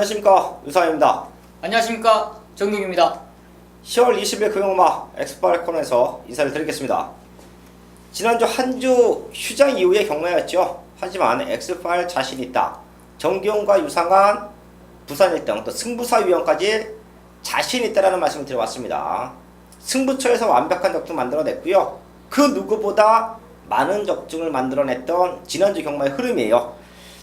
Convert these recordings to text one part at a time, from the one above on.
안녕하십니까, 유상입니다. 안녕하십니까, 정경입니다. 10월 20일 금요일마 엑스파일 코너에서 인사를 드리겠습니다. 지난주 한 주 휴장 이후의 경마였죠. 하지만 엑스파일 자신 있다. 정기용과 유상한 부산 1등 또 승부사위원까지 자신 있다라는 말씀을 드려왔습니다. 승부처에서 완벽한 적중 만들어냈고요. 그 누구보다 많은 적중을 만들어냈던 지난주 경마의 흐름이에요.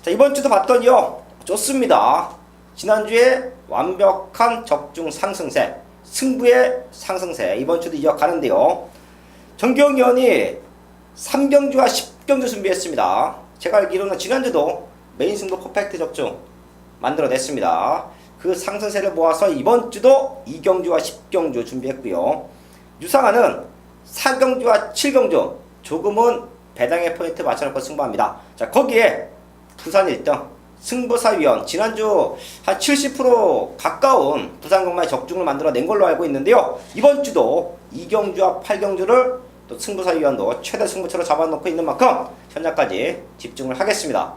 자, 이번 주도 봤더니요, 좋습니다. 지난주에 완벽한 적중 상승세, 승부의 상승세, 이번 주도 이어가는데요. 정기용 의원이 3경주와 10경주 준비했습니다. 제가 알기로는 지난주도 메인 승부 퍼펙트 적중 만들어냈습니다. 그 상승세를 모아서 이번 주도 2경주와 10경주 준비했고요. 유상한은 4경주와 7경주 조금은 배당의 포인트 맞춰놓고 승부합니다. 자, 거기에 부산 1등 승부사위원 지난주 한 70% 가까운 부산경마의 적중을 만들어낸 걸로 알고 있는데요. 이번 주도 2경주와 8경주를 또 승부사위원도 최대 승부처로 잡아놓고 있는 만큼 현장까지 집중을 하겠습니다.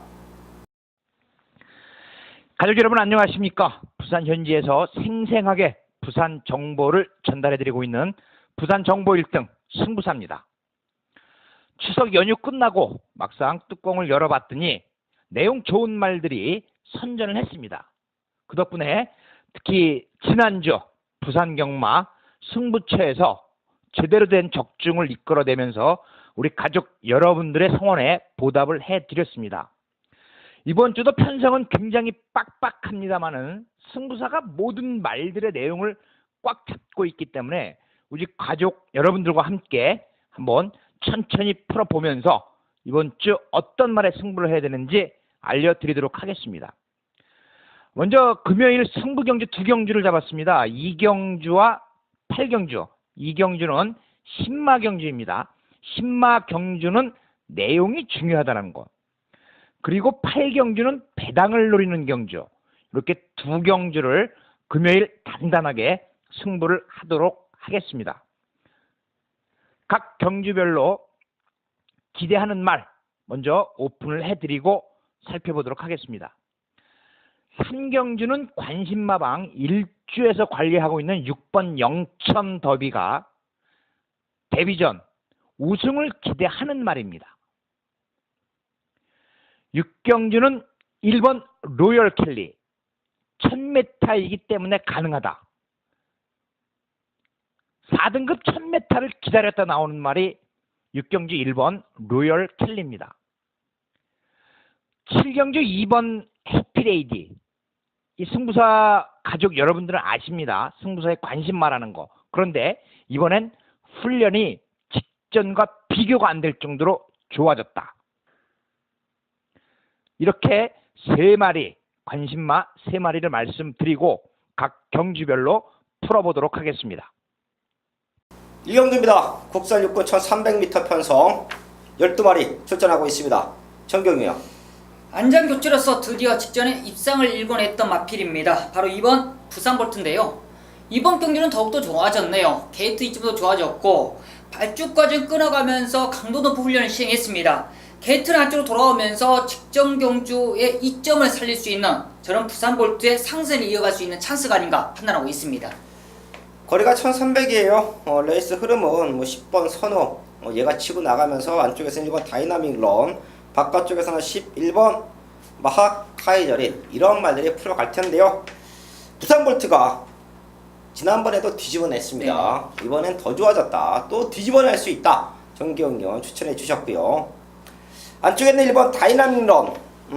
가족 여러분 안녕하십니까? 부산 현지에서 생생하게 부산 정보를 전달해드리고 있는 부산 정보 1등 승부사입니다. 추석 연휴 끝나고 막상 뚜껑을 열어봤더니 내용 좋은 말들이 선전을 했습니다. 그 덕분에 특히 지난주 부산경마 승부처에서 제대로 된 적중을 이끌어내면서 우리 가족 여러분들의 성원에 보답을 해드렸습니다. 이번 주도 편성은 굉장히 빡빡합니다만은 승부사가 모든 말들의 내용을 꽉 잡고 있기 때문에 우리 가족 여러분들과 함께 한번 천천히 풀어보면서 이번 주 어떤 말에 승부를 해야 되는지 알려드리도록 하겠습니다. 먼저 금요일 승부경주 2경주를 잡았습니다. 2경주와 8경주. 2경주는 신마경주입니다. 신마경주는 내용이 중요하다는 것. 그리고 8경주는 배당을 노리는 경주. 이렇게 2경주를 금요일 단단하게 승부를 하도록 하겠습니다. 각 경주별로 기대하는 말 먼저 오픈을 해드리고 살펴보도록 하겠습니다. 3경주는 관심마방 1주에서 관리하고 있는 6번 영천 더비가 데뷔전 우승을 기대하는 말입니다. 6경주는 1번 로열 켈리 1000m이기 때문에 가능하다. 4등급 1000m를 기다렸다 나오는 말이 6경주 1번 로열 켈리입니다. 7경주 2번 해피레이디. 이 승부사 가족 여러분들은 아십니다. 승부사에 관심 말하는 거. 그런데 이번엔 훈련이 직전과 비교가 안 될 정도로 좋아졌다. 이렇게 3마리, 관심마 3마리를 말씀드리고 각 경주별로 풀어보도록 하겠습니다. 이경주입니다. 국산 육군 1300m 편성 12마리 출전하고 있습니다. 정경이요. 안장교체로서 드디어 직전에 입상을 일궈냈던 마필입니다. 바로 이번 부산볼트인데요. 이번 경기는 더욱더 좋아졌네요. 게이트 이점도 좋아졌고 발주까지 끊어가면서 강도 높은 훈련을 시행했습니다. 게이트는 안쪽으로 돌아오면서 직전 경주의 이점을 살릴 수 있는 저런 부산볼트의 상승을 이어갈 수 있는 찬스가 아닌가 판단하고 있습니다. 거리가 1300이에요. 레이스 흐름은 10번 선호, 얘가 치고 나가면서 안쪽에서는 1번 다이나믹 런, 바깥쪽에서는 11번 마학 카이저린, 이런 말들이 풀어갈 텐데요. 부산볼트가 지난번에도 뒤집어냈습니다. 네. 이번엔 더 좋아졌다. 또 뒤집어낼 수 있다. 정기용 의원 추천해 주셨고요. 안쪽에는 1번 다이나믹 런,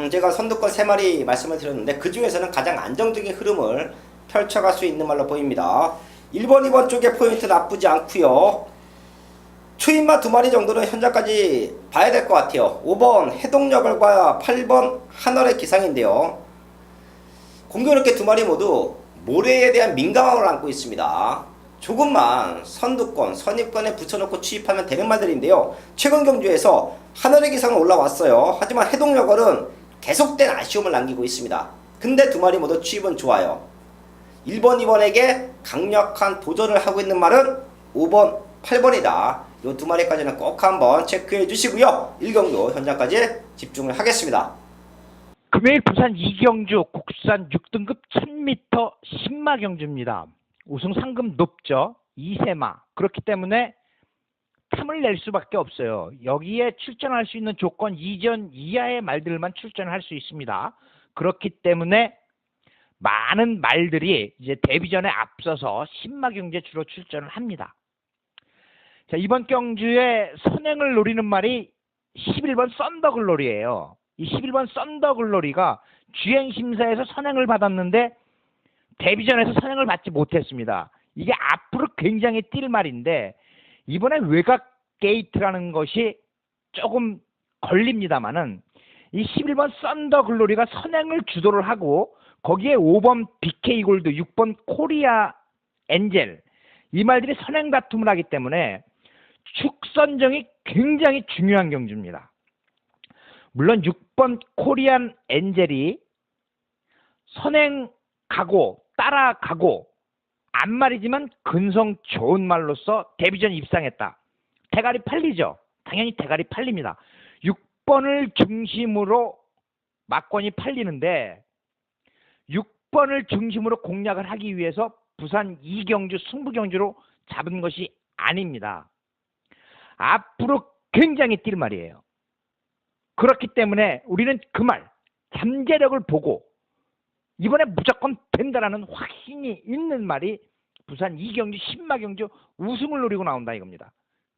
제가 선두권 3마리 말씀을 드렸는데 그 중에서는 가장 안정적인 흐름을 펼쳐갈 수 있는 말로 보입니다. 1번, 2번 쪽에 포인트 나쁘지 않고요. 초인마 2마리 정도는 현장까지 봐야 될 것 같아요. 5번 해동여걸과 8번 한월의 기상인데요. 공교롭게 2마리 모두 모래에 대한 민감함을 안고 있습니다. 조금만 선두권, 선입권에 붙여놓고 취입하면 되는 말들인데요. 최근 경주에서 한월의 기상은 올라왔어요. 하지만 해동여걸은 계속된 아쉬움을 남기고 있습니다. 근데 2마리 모두 취입은 좋아요. 1번, 2번에게 강력한 도전을 하고 있는 말은 5번, 8번이다. 이 2마리까지는 꼭 한번 체크해 주시고요. 1경주 현장까지 집중을 하겠습니다. 금요일 부산 이경주 국산 6등급 1000m 신마 경주입니다. 우승 상금 높죠. 2세마. 그렇기 때문에 탐을 낼 수밖에 없어요. 여기에 출전할 수 있는 조건 2전 이하의 말들만 출전할 수 있습니다. 그렇기 때문에 많은 말들이 이제 데뷔전에 앞서서 신마 경주에 주로 출전을 합니다. 자, 이번 경주에 선행을 노리는 말이 11번 썬더글로리예요. 이 11번 썬더글로리가 주행심사에서 선행을 받았는데 데뷔전에서 선행을 받지 못했습니다. 이게 앞으로 굉장히 뛸 말인데 이번에 외곽 게이트라는 것이 조금 걸립니다만은 이 11번 썬더글로리가 선행을 주도를 하고 거기에 5번 BK 골드, 6번 코리아 엔젤 이 말들이 선행 다툼을 하기 때문에 축선정이 굉장히 중요한 경주입니다. 물론 6번 코리안 엔젤이 선행가고 따라가고 앞말이지만 근성 좋은 말로서 데뷔전 입상했다. 대가리 팔리죠. 당연히 대가리 팔립니다. 6번을 중심으로 막권이 팔리는데 6번을 중심으로 공략을 하기 위해서 부산 이경주 승부경주로 잡은 것이 아닙니다. 앞으로 굉장히 뛸 말이에요. 그렇기 때문에 우리는 그 말, 잠재력을 보고 이번에 무조건 된다라는 확신이 있는 말이 부산 이경주 신마경주 우승을 노리고 나온다 이겁니다.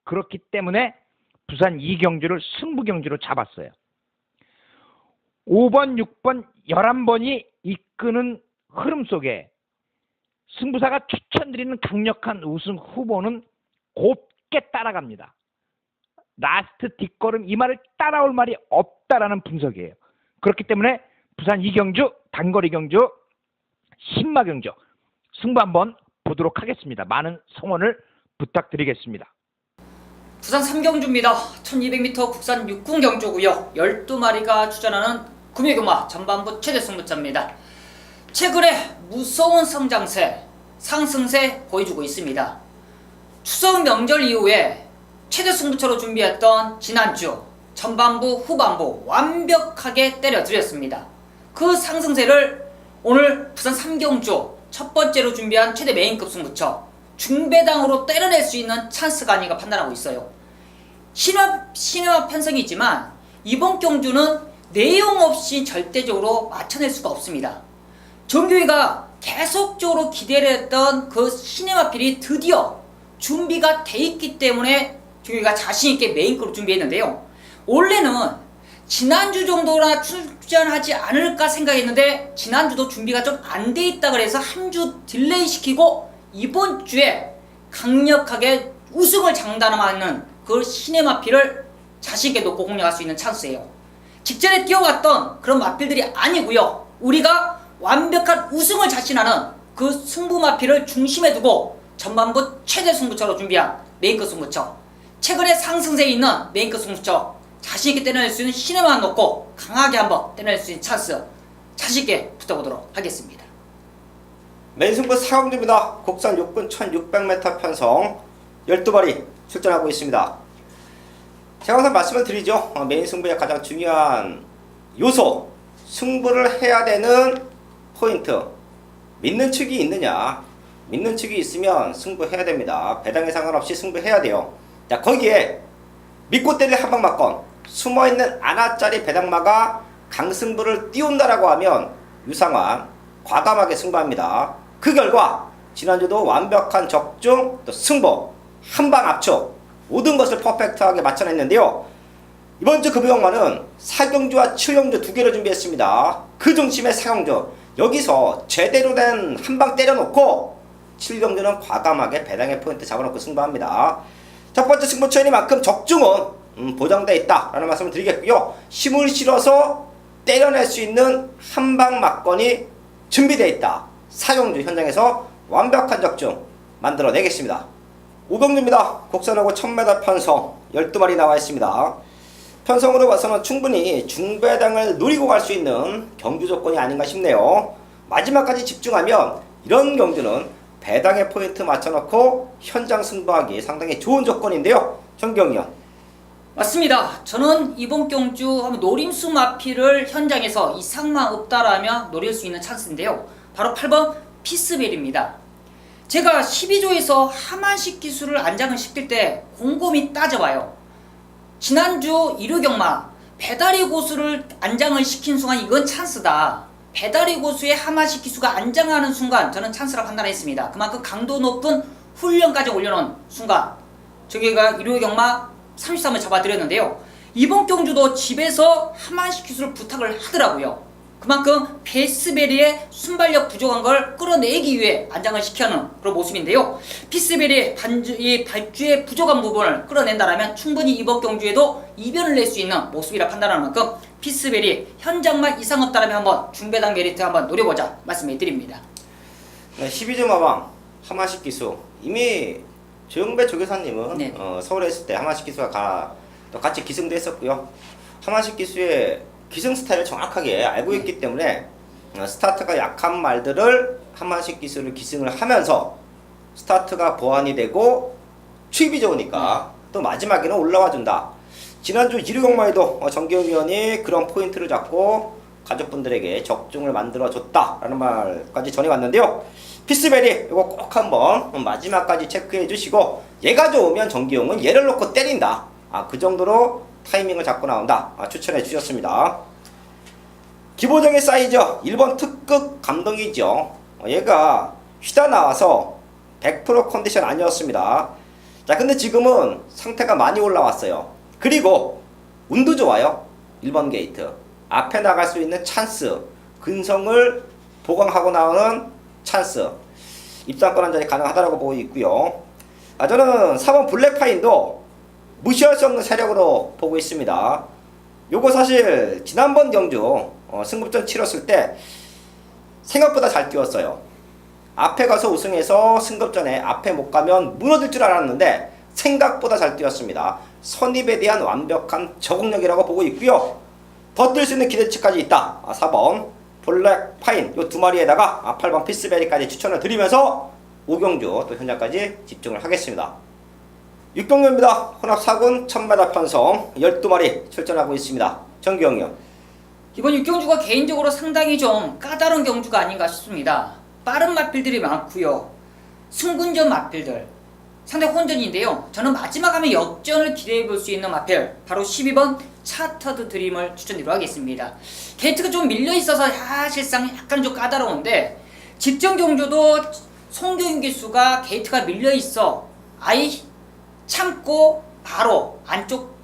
그렇기 때문에 부산 이경주를 승부경주로 잡았어요. 5번, 6번, 11번이 이끄는 흐름 속에 승부사가 추천드리는 강력한 우승 후보는 곱게 따라갑니다. 라스트 뒷걸음 이 말을 따라올 말이 없다라는 분석이에요. 그렇기 때문에 부산 이경주, 단거리 경주, 신마 경주 승부 한번 보도록 하겠습니다. 많은 성원을 부탁드리겠습니다. 부산 3경주입니다. 1200m 국산 육군 경주고요. 12마리가 출전하는 금요금화 전반부 최대 승부차입니다. 최근에 무서운 성장세, 상승세 보여주고 있습니다. 추석 명절 이후에 최대 승부처로 준비했던 지난주 전반부 후반부 완벽하게 때려드렸습니다. 그 상승세를 오늘 부산 3경주 첫 번째로 준비한 최대 메인급 승부처 중배당으로 때려낼 수 있는 찬스가 아닌가 판단하고 있어요. 신화 편성이지만 이번 경주는 내용 없이 절대적으로 맞춰낼 수가 없습니다. 정규희가 계속적으로 기대를 했던 그 시네마필이 드디어 준비가 돼 있기 때문에 정규희가 자신있게 메인급으로 준비했는데요. 원래는 지난주 정도나 출전하지 않을까 생각했는데 지난주도 준비가 좀 안 돼 있다 그래서 한 주 딜레이 시키고 이번 주에 강력하게 우승을 장담하는 그 시네마필을 자신있게 놓고 공략할 수 있는 찬스예요. 직전에 뛰어왔던 그런 마필들이 아니고요. 우리가 완벽한 우승을 자신하는 그 승부마필을 중심에 두고 전반부 최대 승부처로 준비한 메인급 승부처, 최근에 상승세에 있는 메인급 승부처 자신있게 때려낼 수 있는 시네마만 놓고 강하게 한번 때려낼 수 있는 찬스 자신있게 붙어보도록 하겠습니다. 메인 승부 4경주입니다. 국산 육군 1600m 편성 12마리 출전하고 있습니다. 제가 항상 말씀을 드리죠. 메인 승부의 가장 중요한 요소, 승부를 해야 되는 포인트, 믿는 측이 있느냐. 믿는 측이 있으면 승부해야 됩니다. 배당에 상관없이 승부해야 돼요. 자, 거기에 믿고 때릴 한방막건, 숨어있는 아나짜리 배당마가 강승부를 띄운다라고 하면 유상환 과감하게 승부합니다. 그 결과 지난주도 완벽한 적중, 또 승부, 한방 압축 모든 것을 퍼펙트하게 맞춰냈는데요. 이번 주 금요일만은 4경주와 7경주 두 개를 준비했습니다. 그 중심의 4경주 여기서 제대로 된 한방 때려놓고 7경주는 과감하게 배당의 포인트 잡아놓고 승부합니다. 첫 번째 승부처이니만큼 적중은 보장되어 있다라는 말씀을 드리겠고요. 힘을 실어서 때려낼 수 있는 한방 막건이 준비되어 있다. 4경주 현장에서 완벽한 적중 만들어내겠습니다. 5경주입니다. 국산하고 1000m 편성 12마리 나와 있습니다. 편성으로 봐서는 충분히 중배당을 노리고 갈 수 있는 경주 조건이 아닌가 싶네요. 마지막까지 집중하면 이런 경주는 배당의 포인트 맞춰놓고 현장 승부하기 상당히 좋은 조건인데요. 정경위원, 맞습니다. 저는 이번 경주 한번 노림수 마필을 현장에서 이상만 없다라면 노릴 수 있는 찬스인데요. 바로 8번 피스벨입니다. 제가 12조에서 하만식 기술을 안장을 시킬 때 곰곰이 따져봐요. 지난주 일요경마 배다리 고수를 안장을 시킨 순간 이건 찬스다. 배다리 고수의 하만식 기수가 안장하는 순간 저는 찬스라 판단했습니다. 그만큼 강도 높은 훈련까지 올려놓은 순간 저기가 일요경마 33을 잡아드렸는데요. 이번 경주도 집에서 하만식 기술을 부탁을 하더라고요. 그만큼 피스베리의 순발력 부족한 걸 끌어내기 위해 안장을 시켜는 그런 모습인데요. 피스베리의 발주의 부족한 부분을 끌어낸다면 충분히 이번 경주에도 이변을 낼 수 있는 모습이라 판단하는 만큼 피스베리 현장만 이상 없다면 한번 중배당 메리트 한번 노려보자 말씀해 드립니다. 네, 12조 마방 하만식 기수 이미 조영배 조교사님은 네. 서울에 있을 때 하만식 기수가 또 같이 기승도 했었고요. 하만식 기수의 기승 스타일을 정확하게 알고 있기 때문에 스타트가 약한 말들을 하만식 기수를 기승을 하면서 스타트가 보완이 되고 추입이 좋으니까 또 마지막에는 올라와 준다. 지난주 일요경마에도 정기영 위원이 그런 포인트를 잡고 가족분들에게 적중을 만들어 줬다라는 말까지 전해왔는데요. 피스벨이 이거 꼭 한번 마지막까지 체크해 주시고 얘가 좋으면 정기용은 얘를 놓고 때린다. 그 정도로 타이밍을 잡고 나온다. 추천해 주셨습니다. 기본적인 사이즈 1번 특급 감동이죠. 얘가 휘다 나와서 100% 컨디션 아니었습니다. 자, 근데 지금은 상태가 많이 올라왔어요. 그리고 운도 좋아요. 1번 게이트 앞에 나갈 수 있는 찬스, 근성을 보강하고 나오는 찬스, 입상권 한 자리 가능하다고 보고 있고요. 저는 4번 블랙파인도 무시할 수 없는 세력으로 보고 있습니다. 요거 사실 지난번 경주 승급전 치렀을 때 생각보다 잘 뛰었어요. 앞에 가서 우승해서 승급전에 앞에 못 가면 무너질 줄 알았는데 생각보다 잘 뛰었습니다. 선입에 대한 완벽한 적응력이라고 보고 있고요. 더 뛸 수 있는 기대치까지 있다. 4번 블랙파인 요 두 마리에다가 8번 피스베리까지 추천을 드리면서 5경주 또 현장까지 집중을 하겠습니다. 6경주입니다. 혼합 4군 1000m 편성 12마리 출전하고 있습니다. 정기영이요. 이번 6경주가 개인적으로 상당히 좀 까다로운 경주가 아닌가 싶습니다. 빠른 마필들이 많고요. 승군전 마필들 상당히 혼전인데요. 저는 마지막 하면 역전을 기대해 볼 수 있는 마필 바로 12번 차터드 드림을 추천드리도록 하겠습니다. 게이트가 좀 밀려 있어서 사실상 약간 좀 까다로운데 직전 경주도 송교인 기수가 게이트가 밀려 있어 아예 참고 바로 안쪽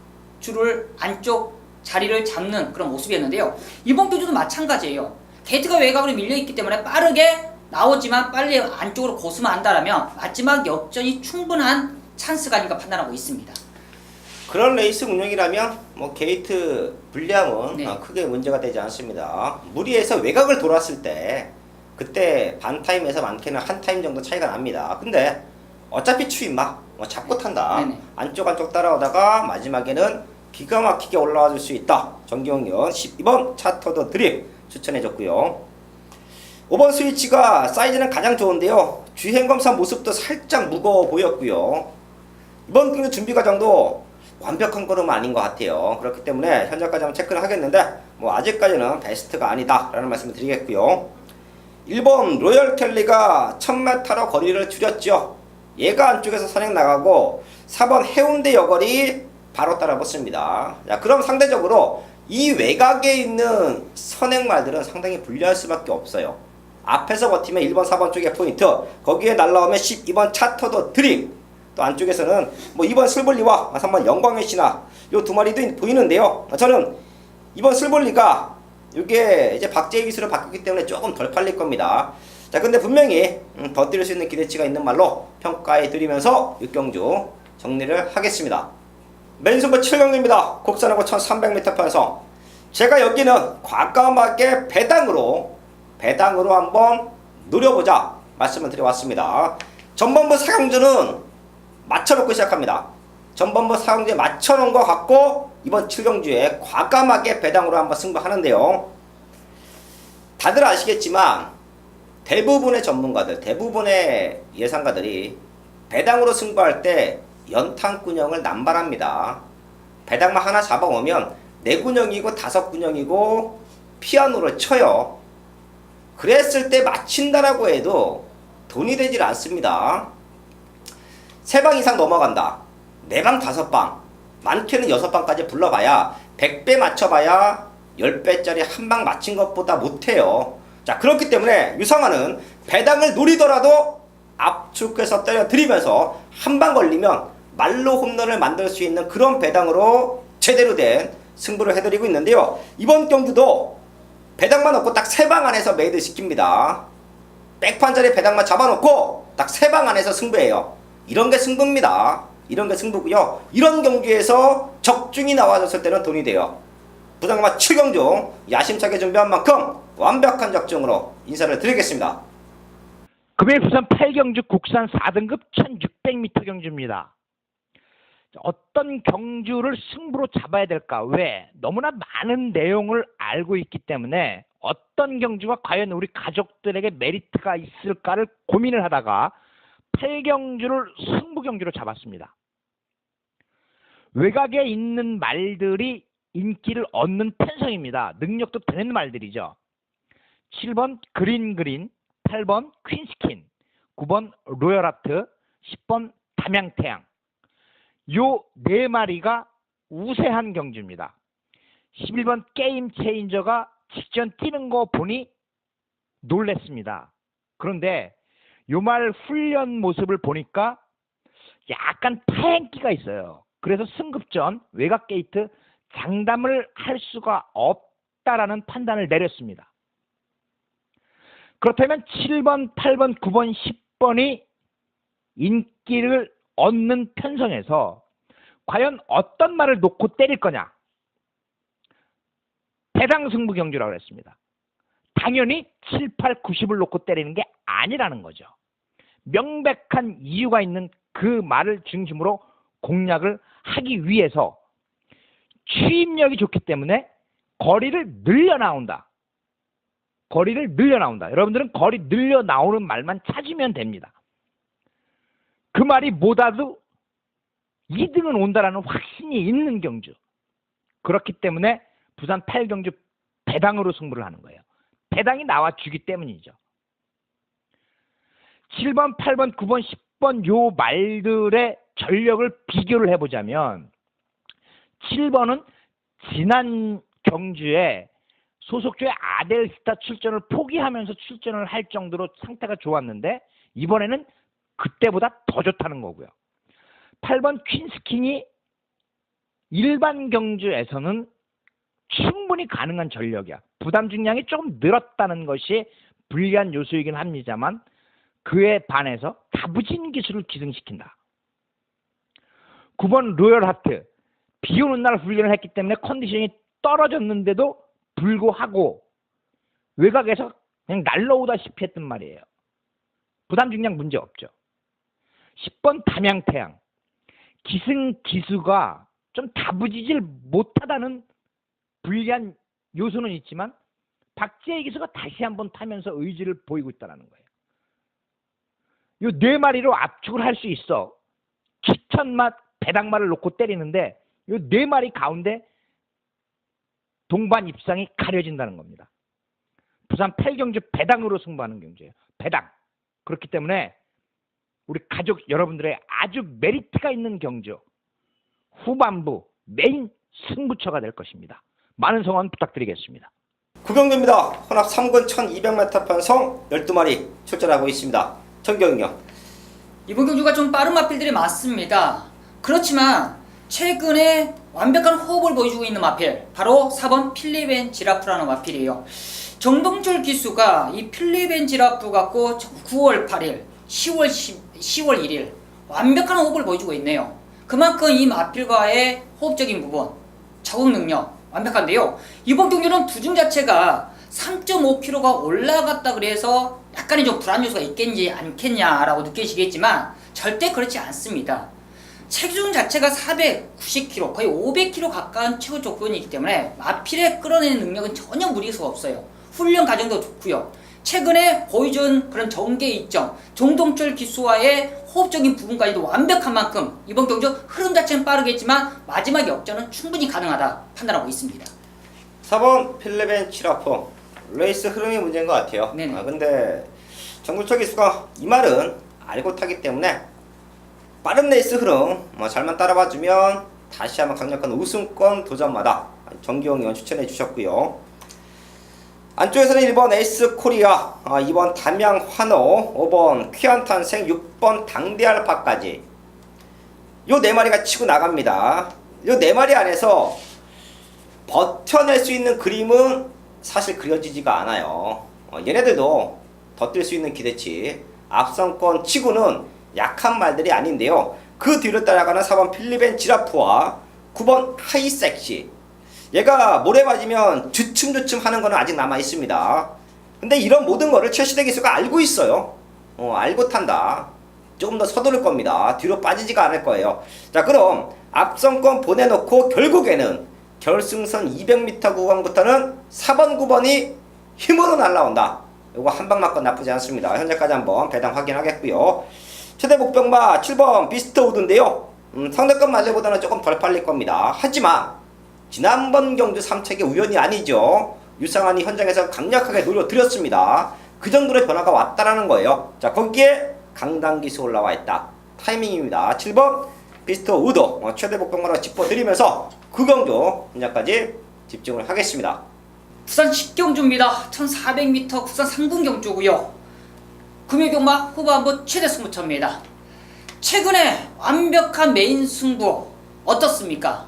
자리를 잡는 그런 모습이었는데요. 이번 경주도 마찬가지예요. 게이트가 외곽으로 밀려 있기 때문에 빠르게 나오지만 빨리 안쪽으로 고수만 한다라면 마지막 역전이 충분한 찬스가 아닌가 판단하고 있습니다. 그런 레이스 운영이라면 뭐 게이트 불리함은 네. 크게 문제가 되지 않습니다. 무리해서 외곽을 돌았을 때 그때 반 타임에서 많게는 한 타임 정도 차이가 납니다. 근데 어차피 추임막 잡고 탄다. 네네. 안쪽 따라오다가 마지막에는 기가 막히게 올라와 줄 수 있다. 정기영련 12번 차터드 드립 추천해줬고요. 5번 스위치가 사이즈는 가장 좋은데요. 주행검사 모습도 살짝 무거워 보였고요. 이번 경기 준비 과정도 완벽한 걸음은 아닌 것 같아요. 그렇기 때문에 현재까지 한번 체크를 하겠는데 뭐 아직까지는 베스트가 아니다 라는 말씀을 드리겠고요. 1번 로열 켈리가 1000m로 거리를 줄였죠. 얘가 안쪽에서 선행 나가고 4번 해운대 여거리 바로 따라 붙습니다. 자, 그럼 상대적으로 이 외곽에 있는 선행말들은 상당히 불리할 수밖에 없어요. 앞에서 버티면 1번 4번 쪽에 포인트, 거기에 날라오면 12번 차터더 드림, 또 안쪽에서는 뭐 2번 슬볼리와 3번 영광의 신화 요 두 마리도 보이는데요. 저는 2번 슬볼리가 이게 이제 박재희 기수로 바뀌기 때문에 조금 덜 팔릴 겁니다. 자, 근데 분명히 더 뛸 수 있는 기대치가 있는 말로 평가해 드리면서 6경주 정리를 하겠습니다. 맨손부 7경주입니다. 곡선하고 1300m 편성. 제가 여기는 과감하게 배당으로 한번 노려보자 말씀을 드려왔습니다. 전반부 4경주는 맞춰놓고 시작합니다. 전반부 4경주에 맞춰놓은 것 같고 이번 7경주에 과감하게 배당으로 한번 승부하는데요. 다들 아시겠지만 대부분의 전문가들, 대부분의 예상가들이 배당으로 승부할 때 연탄꾼형을 남발합니다. 배당만 하나 잡아오면 4군형이고 5군형이고 피아노를 쳐요. 그랬을 때 맞춘다라고 해도 돈이 되질 않습니다. 3방 이상 넘어간다. 4방 5방 많게는 6방까지 불러봐야 100배 맞춰봐야 10배짜리 한 방 맞힌 것보다 못해요. 자, 그렇기 때문에 유상환은 배당을 노리더라도 압축해서 때려들이면서 한 방 걸리면 말로 홈런을 만들 수 있는 그런 배당으로 제대로 된 승부를 해드리고 있는데요. 이번 경기도 배당만 넣고 딱 3방 안에서 메이드 시킵니다. 백판짜리 배당만 잡아놓고 딱 3방 안에서 승부해요. 이런 게 승부입니다. 이런 게 승부고요. 이런 경기에서 적중이 나와줬을 때는 돈이 돼요. 부장마 최경중 야심차게 준비한 만큼 완벽한 적중으로 인사를 드리겠습니다. 금일 부산 8경주 국산 4등급 1600m 경주입니다. 어떤 경주를 승부로 잡아야 될까? 왜? 너무나 많은 내용을 알고 있기 때문에 어떤 경주가 과연 우리 가족들에게 메리트가 있을까를 고민을 하다가 8경주를 승부 경주로 잡았습니다. 외곽에 있는 말들이 인기를 얻는 편성입니다. 능력도 되는 말들이죠. 7번 그린, 8번 퀸스킨, 9번 로열하트, 10번 담양태양. 요 4마리가 우세한 경주입니다. 11번 게임 체인저가 직전 뛰는 거 보니 놀랬습니다. 그런데 요 말 훈련 모습을 보니까 약간 파행기가 있어요. 그래서 승급전 외곽 게이트 장담을 할 수가 없다라는 판단을 내렸습니다. 그렇다면 7번, 8번, 9번, 10번이 인기를 얻는 편성에서 과연 어떤 말을 놓고 때릴 거냐? 배당 승부 경주라고 그랬습니다. 당연히 7, 8, 90을 놓고 때리는 게 아니라는 거죠. 명백한 이유가 있는 그 말을 중심으로 공략을 하기 위해서 추임력이 좋기 때문에 거리를 늘려 나온다. 거리를 늘려 나온다. 여러분들은 거리 늘려 나오는 말만 찾으면 됩니다. 그 말이 뭐다도 2등은 온다라는 확신이 있는 경주. 그렇기 때문에 부산 8경주 배당으로 승부를 하는 거예요. 배당이 나와주기 때문이죠. 7번, 8번, 9번, 10번 요 말들의 전력을 비교를 해보자면 7번은 지난 경주에 소속주의 아델스타 출전을 포기하면서 출전을 할 정도로 상태가 좋았는데 이번에는 그때보다 더 좋다는 거고요. 8번 퀸스킹이 일반 경주에서는 충분히 가능한 전력이야. 부담 중량이 조금 늘었다는 것이 불리한 요소이긴 합니다만 그에 반해서 다부진 기술을 기승시킨다. 9번 로열하트. 비 오는 날 훈련을 했기 때문에 컨디션이 떨어졌는데도 불구하고 외곽에서 그냥 날라오다시피 했단 말이에요. 부담 중량 문제 없죠. 10번 담양태양. 기승기수가 좀 다부지질 못하다는 불리한 요소는 있지만 박재희 기수가 다시 한번 타면서 의지를 보이고 있다는 거예요. 요 4마리로 압축을 할 수 있어. 추천맛 배당말을 놓고 때리는데 요 4마리 가운데 동반 입상이 가려진다는 겁니다. 부산 8경주 배당으로 승부하는 경주예요. 배당. 그렇기 때문에 우리 가족 여러분들의 아주 메리트가 있는 경주 후반부 메인 승부처가 될 것입니다. 많은 성원 부탁드리겠습니다. 구경주입니다. 혼합 3군 1200m 편성 12마리 출전하고 있습니다. 전경영. 이번 경주가 좀 빠른 마필들이 많습니다. 그렇지만 최근에 완벽한 호흡을 보여주고 있는 마필 바로 4번 필립 앤 지라프라는 마필이에요. 정동철 기수가 이 필립 앤 지라프 갖고 9월 8일 10월 1일 완벽한 호흡을 보여주고 있네요. 그만큼 이 마필과의 호흡적인 부분 적응 능력 완벽한데요. 이번 경기는 두중 자체가 3.5kg가 올라갔다 그래서 약간의 좀 불안 요소가 있겠지 않겠냐라고 느끼시겠지만 절대 그렇지 않습니다. 체중 자체가 490kg 거의 500kg 가까운 최고 조건이기 때문에 마필에 끌어내는 능력은 전혀 무리수가 없어요. 훈련 과정도 좋고요. 최근에 보여준 그런 전개 일정, 정동철 기수와의 호흡적인 부분까지도 완벽한 만큼 이번 경주 흐름 자체는 빠르겠지만 마지막 역전은 충분히 가능하다 판단하고 있습니다. 4번 필리벤 치라포 레이스 흐름이 문제인 것 같아요. 네네. 근데 정동철 기수가 이 말은 알고 타기 때문에 빠른 레이스 흐름 잘만 따라봐주면 다시 한번 강력한 우승권 도전마다 정기용 의원 추천해 주셨고요. 안쪽에서는 1번 에이스 코리아, 2번 담양 환호, 5번 퀴안탄생, 6번 당대알파까지 요 4마리가 치고 나갑니다. 요 4마리 안에서 버텨낼 수 있는 그림은 사실 그려지지가 않아요. 얘네들도 더 뛸 수 있는 기대치 앞선권 치고는 약한 말들이 아닌데요. 그 뒤를 따라가는 4번 필리벤 지라프와 9번 하이섹시, 얘가 모래 맞으면 주춤주춤 하는 거는 아직 남아 있습니다. 근데 이런 모든 거를 최시대 기수가 알고 있어요. 알고 탄다. 조금 더 서두를 겁니다. 뒤로 빠지지가 않을 거예요. 자, 그럼 앞선권 보내놓고 결국에는 결승선 200m 구간부터는 4번 9번이 힘으로 날라온다. 요거 한방 맞고 나쁘지 않습니다. 현재까지 한번 배당 확인하겠고요. 최대 복병마 7번 비스트우드인데요. 상대권 말레보다는 조금 덜 팔릴 겁니다. 하지만 지난번 경주 3책이 우연이 아니죠. 유상환이 현장에서 강력하게 노려드렸습니다. 그 정도로 변화가 왔다라는 거예요. 자, 거기에 강당기수 올라와 있다. 타이밍입니다. 7번 비스트 우드 최대 복병마로 짚어드리면서 그 경주 현장까지 집중을 하겠습니다. 부산 10경주입니다. 1400m 국산 상분 경주고요. 금요경마 후반부 최대 승부처입니다. 최근에 완벽한 메인 승부 어떻습니까?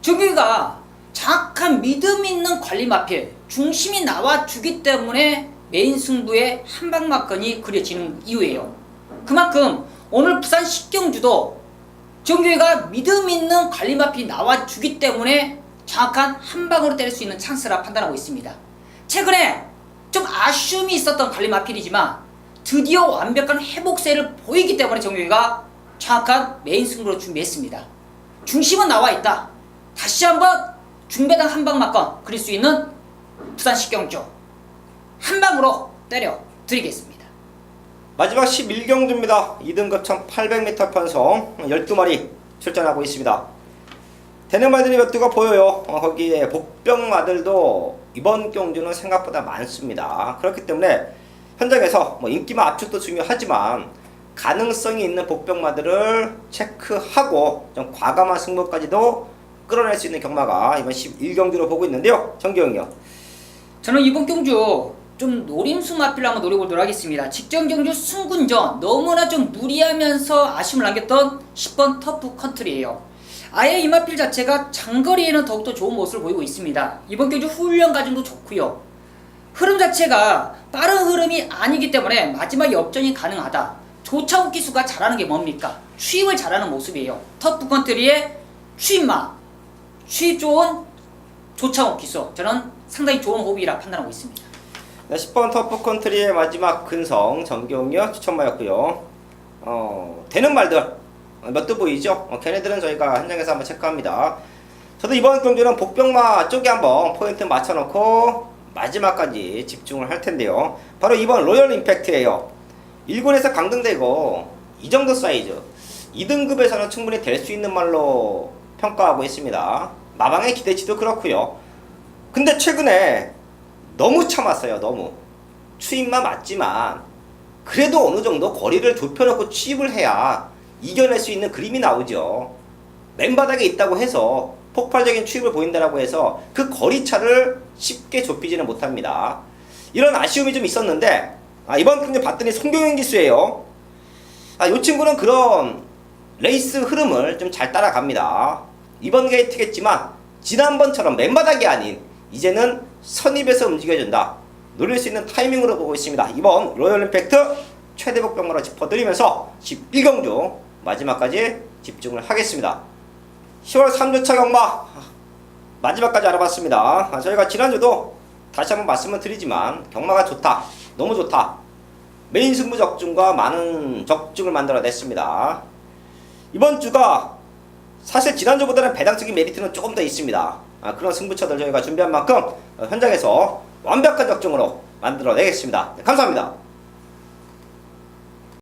정규가 정확한 믿음 있는 관리 마필 중심이 나와주기 때문에 메인 승부의 한방막건이 그려지는 이유예요. 그만큼 오늘 부산 10경주도 정규가 믿음 있는 관리 마필이 나와주기 때문에 정확한 한방으로 때릴 수 있는 찬스라 판단하고 있습니다. 최근에 좀 아쉬움이 있었던 관리 마필이지만 드디어 완벽한 회복세를 보이기 때문에 정규가 정확한 메인 승부로 준비했습니다. 중심은 나와 있다. 다시 한번 중배당 한방막건 그릴 수 있는 부산 10경주 한방으로 때려 드리겠습니다. 마지막 11경주입니다. 2등급 1800m 편성 12마리 출전하고 있습니다. 되는 말들이 몇 두가 보여요. 거기에 복병마들도 이번 경주는 생각보다 많습니다. 그렇기 때문에 현장에서 인기만 압축도 중요하지만 가능성이 있는 복병마들을 체크하고 좀 과감한 승부까지도 끌어낼 수 있는 경마가 이번 11경주로 보고 있는데요. 정기영이요. 저는 이번 경주 좀 노림수 마필로 한번 노려보도록 하겠습니다. 직전 경주 승군전 너무나 좀 무리하면서 아쉬움을 남겼던 10번 터프 컨트리예요. 아예 이 마필 자체가 장거리에는 더욱더 좋은 모습을 보이고 있습니다. 이번 경주 훈련 과정도 좋고요. 흐름 자체가 빠른 흐름이 아니기 때문에 마지막 역전이 가능하다. 조차욱 기수가 잘하는 게 뭡니까? 추입을 잘하는 모습이에요. 터프 컨트리의 추입마, 추입 좋은 조차욱 기수, 저는 상당히 좋은 호흡이라 판단하고 있습니다. 네, 10번 터프 컨트리의 마지막 근성 정기용이요 추천마였고요. 되는 말들 몇 두 보이죠? 걔네들은 저희가 현장에서 한번 체크합니다. 저도 이번 경주는 복병마 쪽에 한번 포인트 맞춰놓고 마지막까지 집중을 할 텐데요. 바로 이번 로열 임팩트예요. 1군에서 강등되고 이 정도 사이즈 2등급에서는 충분히 될 수 있는 말로 평가하고 있습니다. 마방의 기대치도 그렇고요. 근데 최근에 너무 참았어요. 너무 추입만 맞지만 그래도 어느 정도 거리를 좁혀놓고 추입을 해야 이겨낼 수 있는 그림이 나오죠. 맨바닥에 있다고 해서 폭발적인 추입을 보인다라고 해서 그 거리차를 쉽게 좁히지는 못합니다. 이런 아쉬움이 좀 있었는데 이번 경기 봤더니 송경현 기수예요. 이 친구는 그런 레이스 흐름을 좀 잘 따라갑니다. 이번 게이트겠지만 지난번처럼 맨바닥이 아닌 이제는 선입에서 움직여준다. 노릴 수 있는 타이밍으로 보고 있습니다. 이번 로열 임팩트 최대 복병마로 짚어드리면서 11경주 마지막까지 집중을 하겠습니다. 10월 3주차 경마 마지막까지 알아봤습니다. 저희가 지난주도 다시 한번 말씀을 드리지만 경마가 좋다, 너무 좋다, 메인 승부 적중과 많은 적중을 만들어냈습니다. 이번 주가 사실 지난주보다는 배당적인 메리트는 조금 더 있습니다. 그런 승부처들 저희가 준비한 만큼 현장에서 완벽한 적중으로 만들어내겠습니다. 네, 감사합니다.